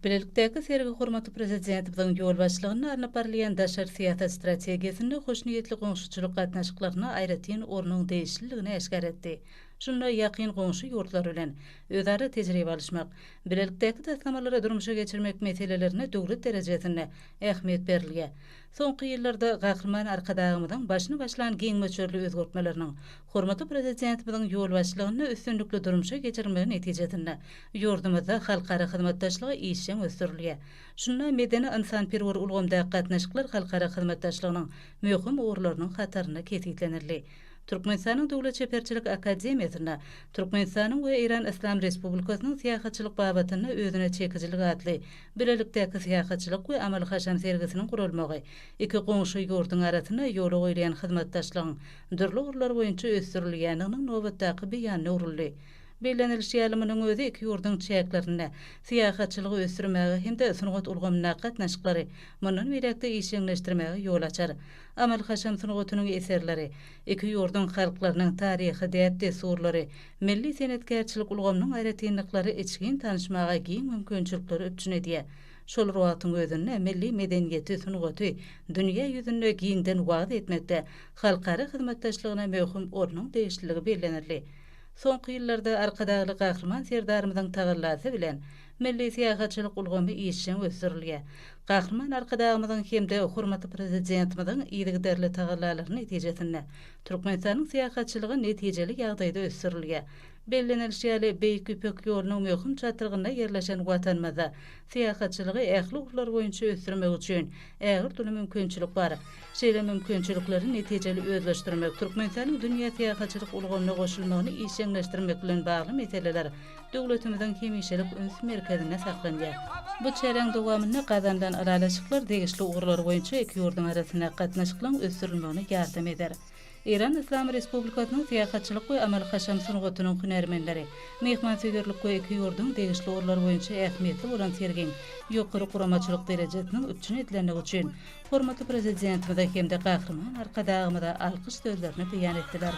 Bilelikdäki sergi hormaty prezidentimiň ýol başlygyny arnap barlayan daşar siýasat strategiýasyny hoşniyetli goňşuçylyk gatnaşyklaryna aýratyn ornuň değişikligini eşkär etdi. Şunda ýakyn goňşy ýurtlar bilen özara tejribe alşmak, bilelikdäki taslamalara durmuşa geçirmek meselelerine döwlet derejesinde ähmiýet berilýär. Soňky ýyllarda gahrman arkadagymyň başyny başlan giň möçürli özgörtmeleriniň hormaty prezidentimiň ýol başlygyny üstünlikli durmuşa geçirmegi netijesinde ýurdumyzda halkara hyzmatdaşlygy işçiň ösdürilýär. Şunda medeni insanperwer ulgamda gatnaşyklar halkara hyzmatdaşlygynyň möhüm uğurlarynyň hataryna ketitlenirli. Türkmenistanyň Döwlet Çeperçilik Akademiýasyna Türkmenistanyň we Iran Islam Respublikasynyň syýasatçylyk babatyny özüne çekijilik adly bilelikdäki syýasatçylyk we amal haşam sergisiniň gurulmagy, iki goňşy ýurduň arasyna ýola goýulan hyzmatdaşlygyň dürli urlar boýunça ösdürilýäniniň nowbatdaky beýanyny uruldy. Beýlenilşi ýalymynyň özü iki ýurduň çäklerine syýasatçylygy ösdürmäge hem-de sunugat ulgamyna gatnaşyklary munun berekde işleňleşdirmäge ýol açar. Amal haşam sunugatynyň eserleri, iki ýurduň halklarynyň taryhy, däpde surlary, milli senetkerçilik ulgamynyň aýratynlyklary içgin tanışmaga giň mümkinçilikleri öpçün edýär. Şol ruhatyň özünde milli medeniýeti sunugaty dünýä ýüzünde giňden wagt etmekde halkara hyzmatdaşlygyna möhüm ornuň değişiklige bellenirli. Soňky ýyllarda arkadagy gahrman serdarymyzyň tagallasy bilen milli syýasatçylyk ulgamy işçiň ösdürilýär. Gahrman arkadagymyzyň hemde hormaty prezidentimiň ýygyderli tagallalaryny netijesinde Türkmenistanyň syýasatçylygy netijeli ýagdaýda ösdürilýär. Bellenilşi ýaly beýik üpek ýolunyň möhüm çatyrgyna ýerleşen watanmazda syýasatçylygy ähli urlar boýunça ösdürmek üçin ägir türlü mümkinçilik bar. Şeýle mümkinçilikleri netijeli özleşdirmek Türkmenistanyň dünýä syýasatçylyk ulgamyna goşulmagyny işleňleşdirmek bilen bagly meseleler döwletimiziň hemişelik üns merkezine saklanýar. Bu çäreň dowamyny gazandan aralaşyklar degişli ugurlar boýunça iki ýurduň arasyna gatnaşyklaryň ösdürilmegine ýardam eder. Iran Islam Respublikasynyň syýasatçylyk we amal haşam sunugatynyň hünärmenleri, mehmansöýderlik we iki ýurduň degişli ugurlar boýunça ähmiýetli bolan sergiň ýokary guramaçylyk derejesiniň üpçün edilenligi üçin hormaty prezidentimize hem-de gahrman arkadagymyda alkyş sözlerini beýan etdiler.